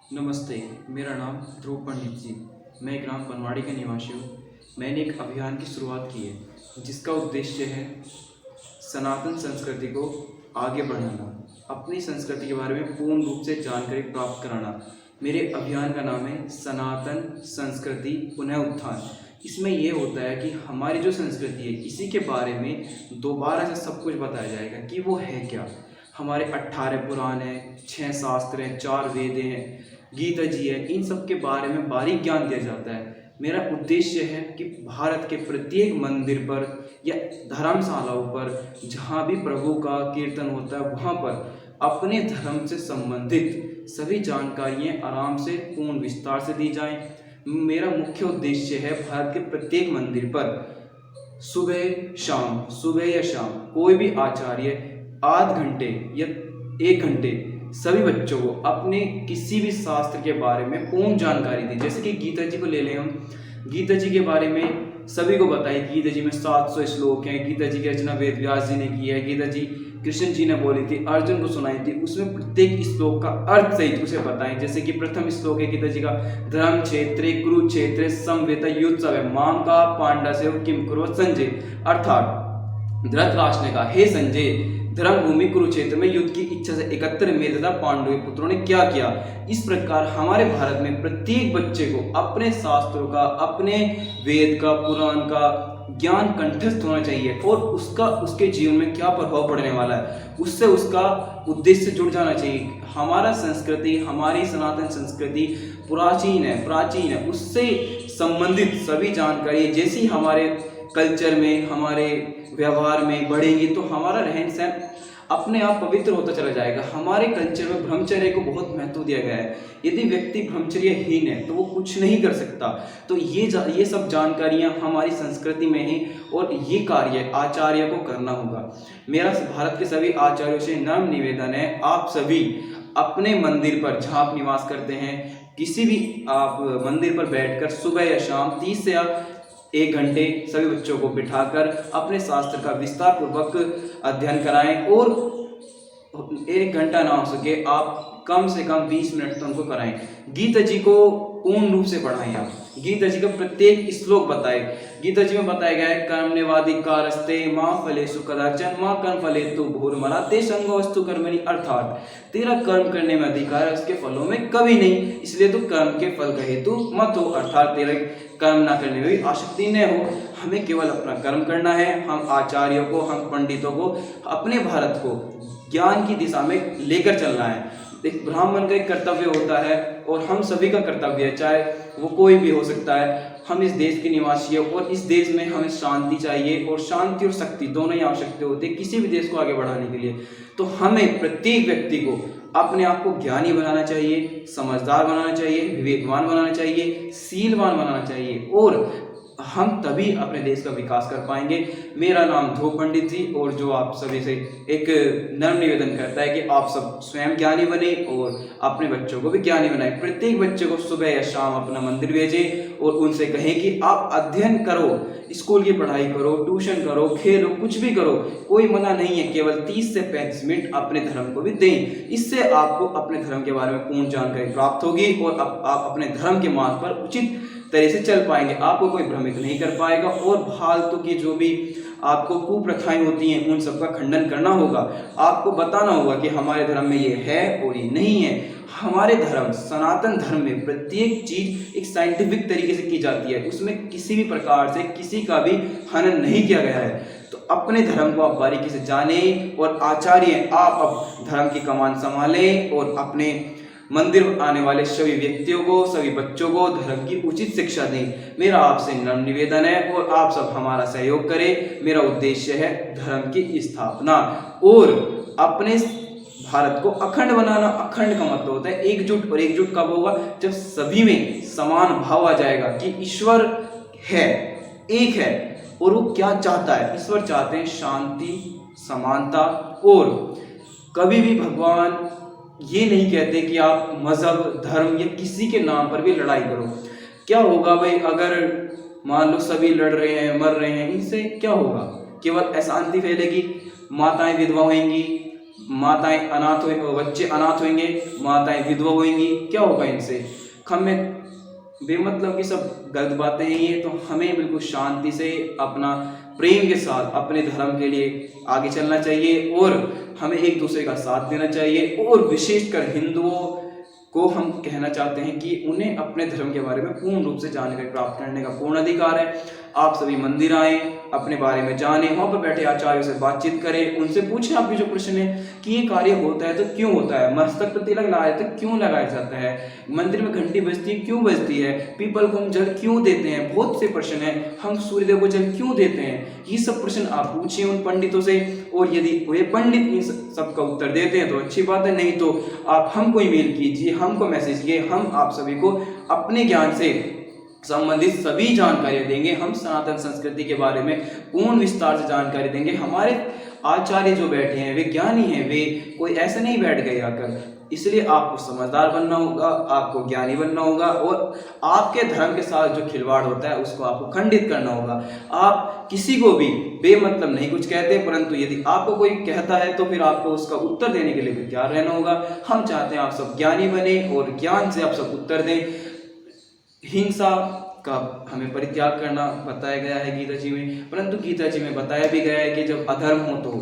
नमस्ते, मेरा नाम ध्रुव पंडित जी। मैं ग्राम बनवाड़ी का निवासी हूँ। मैंने एक अभियान की शुरुआत की है जिसका उद्देश्य है सनातन संस्कृति को आगे बढ़ाना, अपनी संस्कृति के बारे में पूर्ण रूप से जानकारी प्राप्त कराना। मेरे अभियान का नाम है सनातन संस्कृति पुनः उत्थान। इसमें यह होता है कि हमारी जो संस्कृति है इसी के बारे में दोबारा से सब कुछ बताया जाएगा कि वो है क्या। हमारे 18 पुराण हैं, 6 शास्त्र हैं, 4 वेद हैं, गीता जी है, इन सब के बारे में बारीक ज्ञान दिया जाता है। मेरा उद्देश्य है कि भारत के प्रत्येक मंदिर पर या धर्मशालाओं पर जहाँ भी प्रभु का कीर्तन होता है वहाँ पर अपने धर्म से संबंधित सभी जानकारियाँ आराम से पूर्ण विस्तार से दी जाएं। मेरा मुख्य उद्देश्य है भारत के प्रत्येक मंदिर पर सुबह या शाम कोई भी आचार्य आध घंटे या 1 घंटे सभी बच्चों को अपने किसी भी शास्त्र के बारे में पूर्ण जानकारी दी। जैसे कि गीता जी को ले लें हम, गीता जी के बारे में सभी को बताइए। गीता जी में 700 श्लोक हैं। गीता जी की रचना वेद व्यास जी ने की है। गीता जी कृष्ण जी ने बोली थी, अर्जुन को सुनाई थी। उसमें प्रत्येक श्लोक का अर्थ सहित उसे बताएं। जैसे कि प्रथम श्लोक है गीता जी का, धर्म क्षेत्रे कुरुक्षेत्रे समवेत युत्सव माम का पांडा से किम कुरु संजय। अर्थात धृतराष्ट्र ने कहा, हे संजय, धर्म भूमि कुरुक्षेत्र में युद्ध की इच्छा से 71 मेरे तथा पांडव के पुत्रों ने क्या किया। इस प्रकार हमारे भारत में प्रत्येक बच्चे को अपने शास्त्रों का, अपने वेद का, पुराण का ज्ञान कंठस्थ होना चाहिए और उसका उसके जीवन में क्या प्रभाव पड़ने वाला है उससे उसका उद्देश्य जुड़ जाना चाहिए। हमारा संस्कृति, हमारी सनातन संस्कृति प्राचीन है, उससे संबंधित सभी जानकारी जैसी हमारे कल्चर में, हमारे व्यवहार में बढ़ेंगी तो हमारा रहन सहन अपने आप पवित्र होता चला जाएगा। हमारे कल्चर में ब्रह्मचर्य को बहुत महत्व दिया गया है। यदि व्यक्ति ब्रह्मचर्यहीन है तो वो कुछ नहीं कर सकता। तो ये सब जानकारियां हमारी संस्कृति में हैं और ये कार्य आचार्य को करना होगा। मेरा भारत के सभी आचार्यों से नम्र निवेदन है, आप सभी अपने मंदिर पर जहाँ आप निवास करते हैं किसी भी आप मंदिर पर बैठकर सुबह या शाम 30 से 1 घंटे सभी बच्चों को बिठाकर अपने शास्त्र का विस्तार पूर्वक अध्ययन कराएं और 1 घंटा ना हो सके आप कम से कम 20 मिनट तो उनको कराएं। गीता जी को पूर्ण रूप से पढ़ाएं। आप गीता जी का प्रत्येक श्लोक बताएं। गीता जी में बताया गया है, कर्मण्येवाधिकारस्ते मा फलेषु कदाचन मा कर्मफलेषु भूर्मना ते संगोऽस्तु कर्मणि। अर्थात तेरा कर्म करने में अधिकार है, उसके फलों में कभी नहीं, इसलिए तू कर्म के फल का हेतु मत हो। अर्थात तेरे कर्म ना करने में भी आसक्ति न हो। हमें केवल अपना कर्म करना है। हम आचार्यों को, हम पंडितों को, अपने भारत को ज्ञान की दिशा में लेकर चलना है। एक ब्राह्मण का एक कर्तव्य होता है और हम सभी का कर्तव्य है, चाहे वो कोई भी हो सकता है। हम इस देश के निवासी हैं और इस देश में हमें शांति चाहिए और शांति और शक्ति दोनों ही आवश्यकता होती है किसी भी देश को आगे बढ़ाने के लिए। तो हमें प्रत्येक व्यक्ति को अपने आप को ज्ञानी बनाना चाहिए, समझदार बनाना चाहिए, विवेकवान बनाना चाहिए, शीलवान बनाना चाहिए और हम तभी अपने देश का विकास कर पाएंगे। मेरा नाम ध्रुव पंडित जी और जो आप सभी से एक नम्र निवेदन करता है कि आप सब स्वयं ज्ञानी बने और अपने बच्चों को भी ज्ञानी बनाएं। प्रत्येक बच्चे को सुबह या शाम अपना मंदिर भेजें और उनसे कहें कि आप अध्ययन करो, स्कूल की पढ़ाई करो, ट्यूशन करो, खेलो, कुछ भी करो, कोई मना नहीं है। केवल 30 से 35 मिनट अपने धर्म को भी दें। इससे आपको अपने धर्म के बारे में पूर्ण जानकारी प्राप्त होगी और आप अपने धर्म के मार्ग पर उचित तरह से चल पाएंगे। आपको कोई भ्रमित नहीं कर पाएगा और फालतू की जो भी आपको कुप्रथाएं होती हैं उन सबका खंडन करना होगा। आपको बताना होगा कि हमारे धर्म में ये है और ये नहीं है। हमारे धर्म, सनातन धर्म में प्रत्येक चीज एक साइंटिफिक तरीके से की जाती है, उसमें किसी भी प्रकार से किसी का भी हनन नहीं किया गया है। तो अपने धर्म को आप बारीकी से जानें और आचार्य आप अब धर्म की कमान संभालें और अपने मंदिर आने वाले सभी व्यक्तियों को, सभी बच्चों को धर्म की उचित शिक्षा दें। मेरा आपसे नम्र निवेदन है और आप सब हमारा सहयोग करें। मेरा उद्देश्य है धर्म की स्थापना और अपने भारत को अखंड बनाना। अखंड का मतलब होता है एकजुट, और एकजुट कब होगा? जब सभी में समान भाव आ जाएगा कि ईश्वर है, एक है और वो क्या चाहता है। ईश्वर चाहते हैं शांति, समानता और कभी भी भगवान ये नहीं कहते कि आप मजहब, धर्म या किसी के नाम पर भी लड़ाई करो। क्या होगा भाई अगर मान लो सभी लड़ रहे हैं, मर रहे हैं, इनसे क्या होगा? केवल अशांति फैलेगी, माताएं विधवा होंगी, माताएं अनाथ हो, बच्चे अनाथ होंगे, माताएं विधवा होंगी, क्या होगा इनसे? हमें बेमतलब की सब गलत बातें हैं ये, तो हमें बिल्कुल शांति से अपना प्रेम के साथ अपने धर्म के लिए आगे चलना चाहिए और हमें एक दूसरे का साथ देना चाहिए। और विशेषकर हिंदुओं को हम कहना चाहते हैं कि उन्हें अपने धर्म के बारे में पूर्ण रूप से जानकारी प्राप्त करने का पूर्ण अधिकार है। आप सभी मंदिर आएं, अपने बारे में जानें, वहाँ पर बैठे आचार्यों से बातचीत करें, उनसे पूछें आपके जो प्रश्न है कि ये कार्य होता है तो क्यों होता है, मस्तक पर तिलक लगाया तो क्यों लगाया जाता है, मंदिर में घंटी बजती है क्यों बजती है, पीपल को हम जल क्यों देते हैं, बहुत से प्रश्न हैं, हम सूर्यदेव को जल क्यों देते हैं। ये सब प्रश्न आप पूछिए उन पंडितों से, और यदि वे पंडित इन सब का उत्तर देते हैं तो अच्छी बात है, नहीं तो आप हमको ईमेल कीजिए, हमको मैसेज कीजिए, हम आप सभी को अपने ज्ञान से संबंधित सभी जानकारियां देंगे। हम सनातन संस्कृति के बारे में पूर्ण विस्तार से जानकारी देंगे। हमारे आचार्य जो बैठे हैं वे ज्ञानी हैं, वे कोई ऐसे नहीं बैठ गए आकर। इसलिए आपको समझदार बनना होगा, आपको ज्ञानी बनना होगा, और आपके धर्म के साथ जो खिलवाड़ होता है उसको आपको खंडित करना होगा। आप किसी को भी बेमतलब नहीं कुछ कहते, परंतु यदि आपको कोई कहता है तो फिर आपको उसका उत्तर देने के लिए तैयार रहना होगा। हम चाहते हैं आप सब ज्ञानी बने और ज्ञान से आप सब उत्तर दें। हिंसा का हमें परित्याग करना बताया गया है गीता जी में, परंतु गीता जी में बताया भी गया है कि जब अधर्म हो तो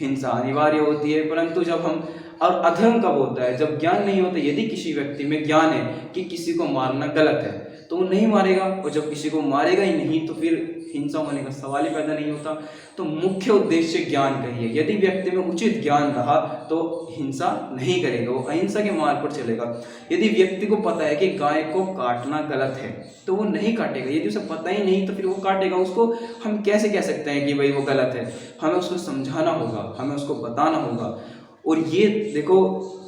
हिंसा अनिवार्य होती है। परंतु जब हम, और अधर्म कब होता है? जब ज्ञान नहीं होता। यदि किसी व्यक्ति में ज्ञान है कि किसी को मारना गलत है तो वो नहीं मारेगा, और जब किसी को मारेगा ही नहीं तो फिर हिंसा होने का सवाल ही पैदा नहीं होता। तो मुख्य उद्देश्य ज्ञान का ही है। यदि व्यक्ति में उचित ज्ञान रहा तो हिंसा नहीं करेगा, वो अहिंसा के मार्ग पर चलेगा। यदि व्यक्ति को पता है कि गाय को काटना गलत है तो वो नहीं काटेगा। यदि उसे पता ही नहीं तो फिर वो काटेगा। उसको हम कैसे कह सकते हैं कि भाई वो गलत है? हमें उसको समझाना होगा, हमें उसको बताना होगा। और ये देखो,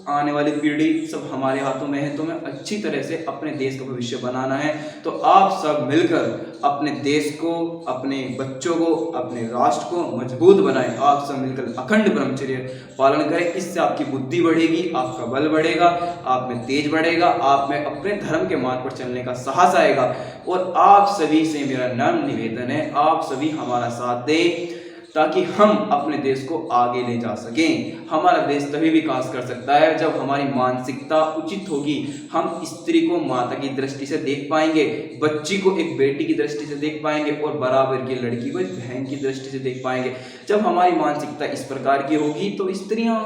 आने वाली पीढ़ी सब हमारे हाथों में है, तो हमें अच्छी तरह से अपने देश का भविष्य बनाना है। तो आप सब मिलकर अपने देश को, अपने बच्चों को, अपने राष्ट्र को मजबूत बनाएं। आप सब मिलकर अखंड ब्रह्मचर्य पालन करें। इससे आपकी बुद्धि बढ़ेगी, आपका बल बढ़ेगा, आप में तेज बढ़ेगा, आप में अपने धर्म के मार्ग पर चलने का साहस आएगा। और आप सभी से मेरा नम्र निवेदन है, आप सभी हमारा साथ दें ताकि हम अपने देश को आगे ले जा सकें। हमारा देश तभी विकास कर सकता है जब हमारी मानसिकता उचित होगी। हम स्त्री को माता की दृष्टि से देख पाएंगे, बच्ची को एक बेटी की दृष्टि से देख पाएंगे, और बराबर की लड़की को एक बहन की दृष्टि से देख पाएंगे। जब हमारी मानसिकता इस प्रकार की होगी तो स्त्रियां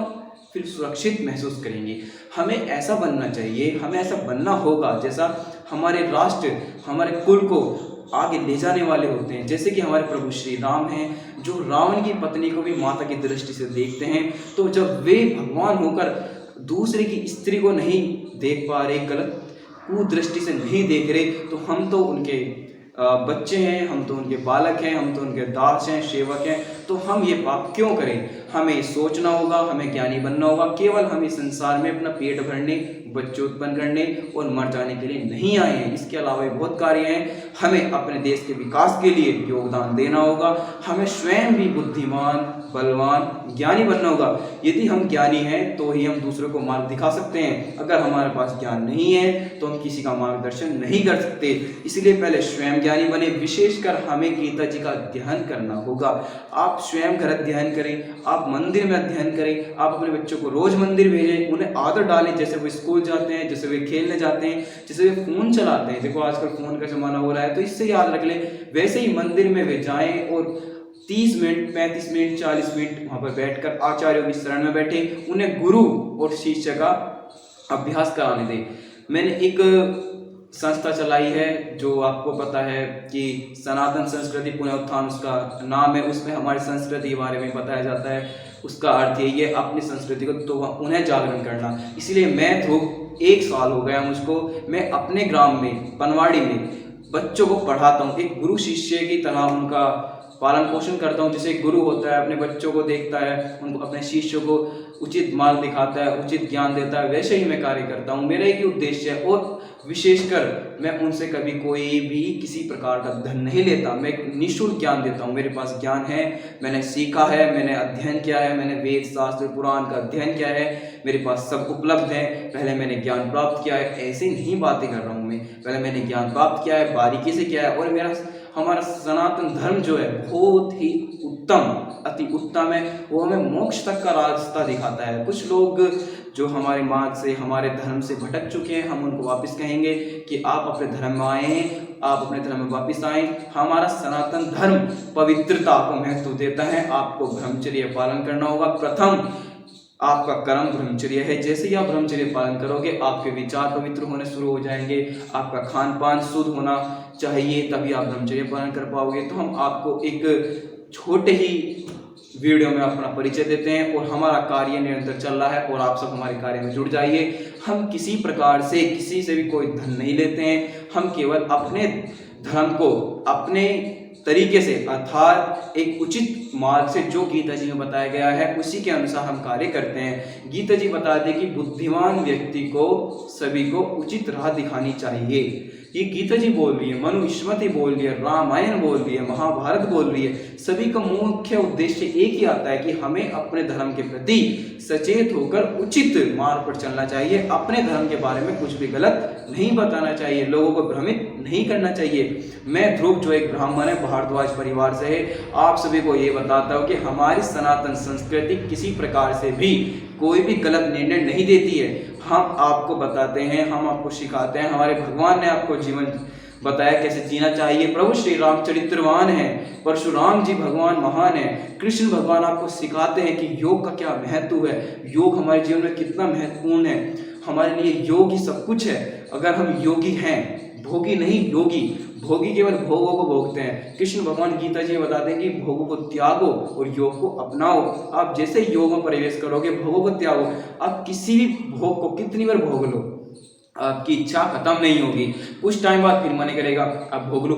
फिर सुरक्षित महसूस करेंगी। हमें ऐसा बनना चाहिए, हमें ऐसा बनना होगा जैसा हमारे राष्ट्र, हमारे कुल को आगे ले जाने वाले होते हैं। जैसे कि हमारे प्रभु श्री राम हैं, जो रावण की पत्नी को भी माता की दृष्टि से देखते हैं। तो जब वे भगवान होकर दूसरे की स्त्री को नहीं देख पा रहे, गलत कुदृष्टि से नहीं देख रहे, तो हम तो उनके बच्चे हैं, हम तो उनके बालक हैं, हम तो उनके दास हैं, सेवक हैं। तो हम ये पाप क्यों करें? हमें सोचना होगा, हमें ज्ञानी बनना होगा। केवल हम इस संसार में अपना पेट भरने, बच्चे उत्पन्न करने और मर जाने के लिए नहीं आए हैं। इसके अलावा बहुत कार्य हैं। हमें अपने देश के विकास के लिए योगदान देना होगा। हमें स्वयं भी बुद्धिमान, बलवान, ज्ञानी बनना होगा। यदि हम ज्ञानी हैं तो ही हम दूसरों को मार्ग दिखा सकते हैं। अगर हमारे पास ज्ञान नहीं है तो हम किसी का मार्गदर्शन नहीं कर सकते। इसलिए पहले स्वयं ज्ञानी बने। विशेषकर हमें गीता जी का अध्ययन करना होगा। आप स्वयं घर अध्ययन करें, आप मंदिर में अध्ययन करें, आप अपने बच्चों को रोज मंदिर भेजें, उन्हें आदत डालें। जैसे वो स्कूल जाते हैं, जैसे वे खेलने जाते हैं, जैसे वे फोन चलाते हैं, देखो आजकल फोन का जमाना हो रहा है, तो इससे याद रख लें। वैसे ही मंदिर में वे जाएं और 30 मिनट, 35 मिनट, 40 मिनट वहाँ पर बैठकर आचार्यों की शरण में बैठे, उन्हें गुरु और शिष्य का अभ्यास कराने दें। मैंने एक संस्था चलाई है जो आपको पता है कि सनातन संस्कृति पुनरुत्थान उसका नाम है। उसमें हमारी संस्कृति के बारे में बताया जाता है। उसका अर्थ यही है अपनी संस्कृति को तो उन्हें जागरण करना। इसलिए मैं तो 1 साल हो गया मुझको, मैं अपने ग्राम में, पनवाड़ी में बच्चों को पढ़ाता हूँ। एक गुरु शिष्य की तरह उनका पालन पोषण करता हूँ। जैसे गुरु होता है, अपने बच्चों को देखता है, उनको, अपने शिष्यों को उचित मार्ग दिखाता है, उचित ज्ञान देता है, वैसे ही मैं कार्य करता हूँ। मेरा एक ही उद्देश्य है। और विशेषकर मैं उनसे कभी कोई भी किसी प्रकार का धन नहीं लेता। मैं निःशुल्क ज्ञान देता हूँ। मेरे पास ज्ञान है, मैंने सीखा है, मैंने अध्ययन किया है, मैंने वेद शास्त्र पुराण का अध्ययन किया है, मेरे पास सब उपलब्ध है। पहले मैंने ज्ञान प्राप्त किया है, ऐसे नहीं बातें कर रहा हूँ मैं, पहले मैंने ज्ञान प्राप्त किया है, बारीकी से किया है। और मेरा हमारा सनातन धर्म जो है बहुत ही उत्तम, अति उत्तम है। वो हमें मोक्ष तक का रास्ता दिखाता है। कुछ लोग जो हमारे मार्ग से, हमारे धर्म से भटक चुके हैं, हम उनको वापस कहेंगे कि आप अपने धर्म में आए, आप अपने धर्म में वापस आए। हमारा सनातन धर्म पवित्रता को महत्व देता है। आपको ब्रह्मचर्य पालन करना होगा। प्रथम आपका कर्म ब्रह्मचर्य है। जैसे ही आप ब्रह्मचर्य पालन करोगे, आपके विचार पवित्र होने शुरू हो जाएंगे, आपका खान पान शुद्ध होना चाहिए, तभी आप ब्रह्मचर्य पालन कर पाओगे। तो हम आपको एक छोटे ही वीडियो में अपना परिचय देते हैं और हमारा कार्य निरंतर चल रहा है और आप सब हमारे कार्य में जुड़ जाइए। हम किसी प्रकार से किसी से भी कोई धन नहीं लेते हैं। हम केवल अपने धर्म को अपने तरीके से, अर्थात एक उचित मार्ग से, जो गीता जी में बताया गया है उसी के अनुसार हम कार्य करते हैं। गीता जी बताते हैं कि बुद्धिमान व्यक्ति को सभी को उचित राह दिखानी चाहिए। ये गीता जी बोल रही है, मनुस्मृति बोल रही है, रामायण बोल रही है, महाभारत बोल रही है। सभी का मुख्य उद्देश्य एक ही आता है कि हमें अपने धर्म के प्रति सचेत होकर उचित मार्ग पर चलना चाहिए। अपने धर्म के बारे में कुछ भी गलत नहीं बताना चाहिए, लोगों को भ्रमित नहीं करना चाहिए। मैं ध्रुव, जो एक ब्राह्मण है, भारद्वाज परिवार से है, आप सभी को ये बताता हूँ कि हमारी सनातन संस्कृति किसी प्रकार से भी कोई भी गलत निर्णय नहीं देती है। हम आपको बताते हैं, हम आपको सिखाते हैं। हमारे भगवान ने आपको जीवन बताया कैसे जीना चाहिए। प्रभु श्री राम चरित्रवान है, परशुराम जी भगवान महान है, कृष्ण भगवान आपको सिखाते हैं कि योग का क्या महत्व है, योग हमारे जीवन में कितना महत्वपूर्ण है। हमारे लिए योग ही सब कुछ है। अगर हम योगी हैं, भोगी नहीं योगी, भोगी केवल भोगों को भोगते हैं। कृष्ण भगवान गीता जी बताते हैं कि भोगों को त्यागो और योग को अपनाओ। आप जैसे योग में प्रवेश करोगे, भोगों को त्यागो, आप किसी भी भोग को कितनी बार भोग लो, आपकी इच्छा खत्म नहीं होगी। कुछ टाइम बाद फिर मन करेगा आप भोग लो।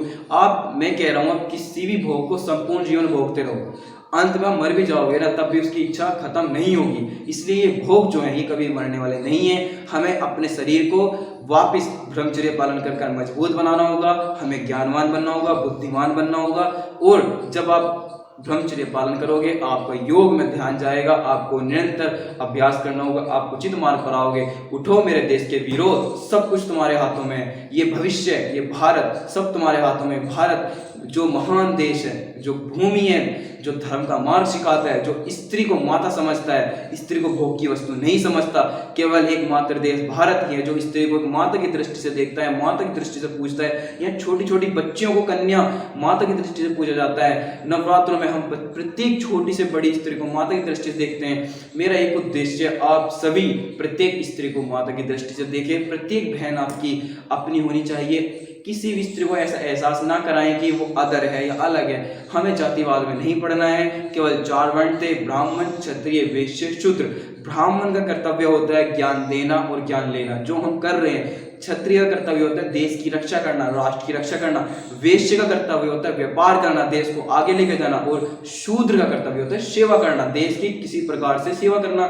मैं कह रहा हूँ, आप किसी भी भोग को संपूर्ण जीवन भोगते रहो, अंत में मर भी जाओगे ना, तब भी उसकी इच्छा खत्म नहीं होगी। इसलिए ये भोग जो है ये कभी मरने वाले नहीं है। हमें अपने शरीर को वापस ब्रह्मचर्य पालन कर मजबूत बनाना होगा, हमें ज्ञानवान बनना होगा, बुद्धिमान बनना होगा। और जब आप ब्रह्मचर्य पालन करोगे, आपका योग में ध्यान जाएगा, आपको निरंतर अभ्यास करना होगा, आप उचित मार्ग पर आओगे। उठो मेरे देश के वीरों, सब कुछ तुम्हारे हाथों में है। ये भविष्य, ये भारत, सब तुम्हारे हाथों में। भारत जो महान देश है, जो भूमि है, जो धर्म का मार्ग सिखाता है, जो स्त्री को माता समझता है, स्त्री को भोग की वस्तु नहीं समझता। केवल एक मात्र देश भारत ही है जो स्त्री को एक माता की दृष्टि से देखता है, माता की दृष्टि से पूजता है। यहाँ छोटी छोटी बच्चियों को कन्या माता की दृष्टि से पूजा जाता है। नवरात्रों में हम प्रत्येक छोटी से बड़ी स्त्री को माता की दृष्टि से देखते हैं। मेरा एक उद्देश्य, आप सभी प्रत्येक स्त्री को माता की दृष्टि से देखें। प्रत्येक बहन आपकी अपनी होनी चाहिए। किसी भी स्त्री को ऐसा एहसास ना कराएं कि वो अदर है या अलग है। हमें जातिवाद में नहीं पढ़ना है। केवल 4 वर्ण थे, ब्राह्मण, क्षत्रिय, वैश्य, शूद्र। ब्राह्मण का कर्तव्य होता है ज्ञान देना और ज्ञान लेना, जो हम कर रहे हैं। क्षत्रिय का कर्तव्य होता है देश की रक्षा करना, राष्ट्र की रक्षा करना। वैश्य का कर्तव्य होता है व्यापार करना, देश को आगे लेकर जाना। और शूद्र का कर्तव्य होता है सेवा करना, देश की किसी प्रकार से सेवा करना।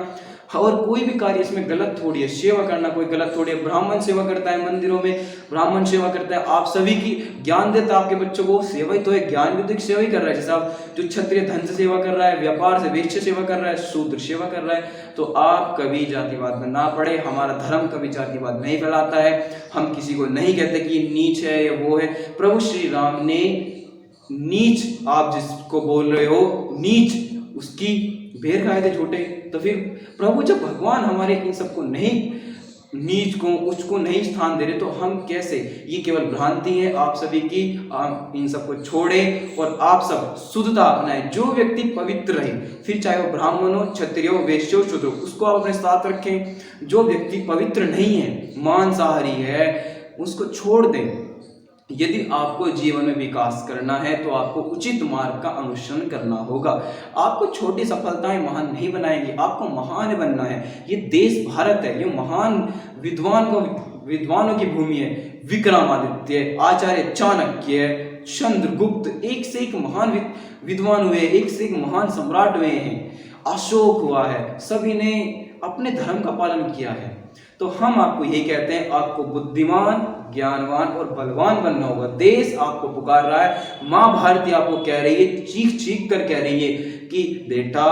और कोई भी कार्य इसमें गलत थोड़ी है, सेवा करना कोई गलत थोड़ी है। ब्राह्मण सेवा करता है मंदिरों में, ब्राह्मण सेवा करता है, आप सभी की ज्ञान देता है आपके बच्चों को, सेवा ही तो है, ज्ञान भी तो सेवा ही कर रहा है। जैसे आप जो क्षत्रिय धन से सेवा कर रहा है, व्यापार से, वैश्य सेवा कर रहा है, शूद्र सेवा कर रहा है। तो आप कभी जातिवाद में ना पड़े। हमारा धर्म कभी जातिवाद नहीं फैलाता है। हम किसी को नहीं कहते कि नीच है या वो है। प्रभु श्री राम ने नीच, आप जिसको बोल रहे हो नीच, उसकी भेड़ खाए थे छोटे। तो फिर प्रभु जब भगवान हमारे इन सबको नहीं, नीच को, उसको नहीं स्थान दे रहे, तो हम कैसे? ये केवल भ्रांति है आप सभी की। आप इन सबको छोड़ें और आप सब शुद्धता अपनाएं। जो व्यक्ति पवित्र रहे, फिर चाहे वो ब्राह्मण हो, क्षत्रिय हो, वैश्य हो, शूद्र हो, उसको आप अपने साथ रखें। जो व्यक्ति पवित्र नहीं है, मांसाहारी है, उसको छोड़ दें। यदि आपको जीवन में विकास करना है तो आपको उचित मार्ग का अनुसरण करना होगा। आपको छोटी सफलताएं महान नहीं बनाएंगी, आपको महान बनना है। ये देश भारत है, ये महान विद्वानों की भूमि है। विक्रमादित्य, आचार्य चाणक्य, चंद्रगुप्त, एक से एक महान विद्वान हुए, एक से एक महान सम्राट हुए हैं। अशोक हुआ है, सभी ने अपने धर्म का पालन किया है। तो हम आपको यही कहते हैं, आपको बुद्धिमान, ज्ञानवान और बलवान बनना होगा। देश आपको पुकार रहा है। माँ भारती आपको कह रही है, चीख चीख कर कह रही है कि बेटा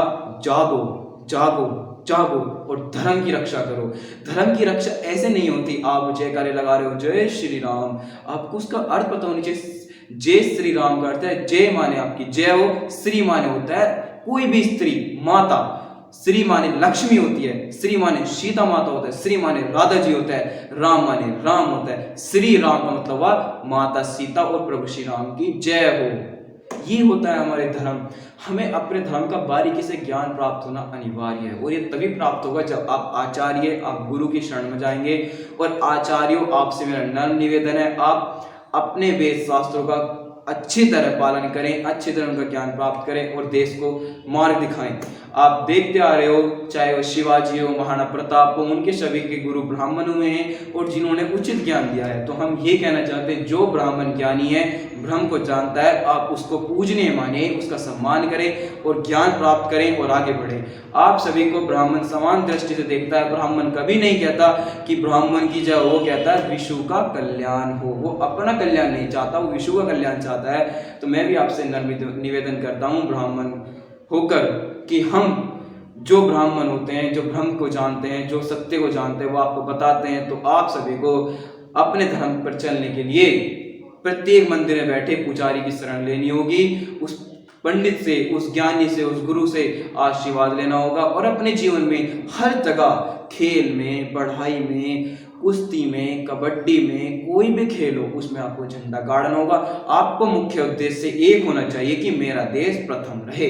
जागो, जागो, जागो और धर्म की रक्षा करो। धर्म की रक्षा ऐसे नहीं होती आप जयकारे लगा रहे हो, जय श्री राम। आपको उसका अर्थ पता होना चाहिए। जय श्री राम का अर्थ है जय माने आपकी जय हो, श्री माने होता है कोई भी स्त्री, माता, श्री माने लक्ष्मी होती है, श्री माने सीता माता होता है, श्री माने राधा जी होता है, राम माने राम होता है। श्री राम का मतलब हुआ माता सीता और प्रभु श्री राम की जय हो। ये होता है हमारे धर्म। हमें अपने धर्म का बारीकी से ज्ञान प्राप्त होना अनिवार्य है, और ये तभी प्राप्त होगा जब आप आचार्य, आप गुरु की शरण में जाएंगे। और आचार्यों, आपसे मेरा नम्र निवेदन है, आप अपने वेद शास्त्रों का अच्छी तरह पालन करें, अच्छी तरह उनका ज्ञान प्राप्त करें और देश को मार्ग दिखाएं। आप देखते आ रहे हो, चाहे वो शिवाजी हो, महाराणा प्रताप हो, उनके सभी के गुरु ब्राह्मण हुए हैं और जिन्होंने उचित ज्ञान दिया है। तो हम ये कहना चाहते हैं, जो ब्राह्मण ज्ञानी है, ब्रह्म को जानता है, आप उसको पूजनीय माने, उसका सम्मान करें और ज्ञान प्राप्त करें और आगे बढ़े। आप सभी को ब्राह्मण समान दृष्टि से देखता है। ब्राह्मण कभी नहीं कहता कि ब्राह्मण की जय, वो कहता है विश्व का कल्याण हो। वो अपना कल्याण नहीं चाहता, वो विश्व का कल्याण चाहता है। तो मैं भी आपसे नम्र निवेदन करता हूँ ब्राह्मण होकर कि हम जो ब्राह्मण होते हैं, जो ब्रह्म को जानते हैं, जो सत्य को जानते हैं, वो आपको बताते हैं। तो आप सभी को अपने धर्म पर चलने के लिए प्रत्येक मंदिर में बैठे पुजारी की शरण लेनी होगी, उस पंडित से, उस ज्ञानी से, उस गुरु से आशीर्वाद लेना होगा और अपने जीवन में हर जगह, खेल में, पढ़ाई में, कुश्ती में, कबड्डी में, कोई भी खेल हो, उसमें आपको झंडा गाड़ना होगा। आपको मुख्य उद्देश्य एक होना चाहिए कि मेरा देश प्रथम रहे।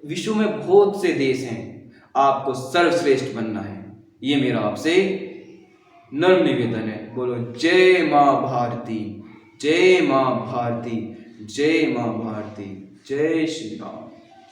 विश्व में बहुत से देश हैं, आपको सर्वश्रेष्ठ बनना है। ये मेरा आपसे नम्र निवेदन है। बोलो जय माँ भारती, जय माँ भारती, जय माँ भारती, जय श्री राम।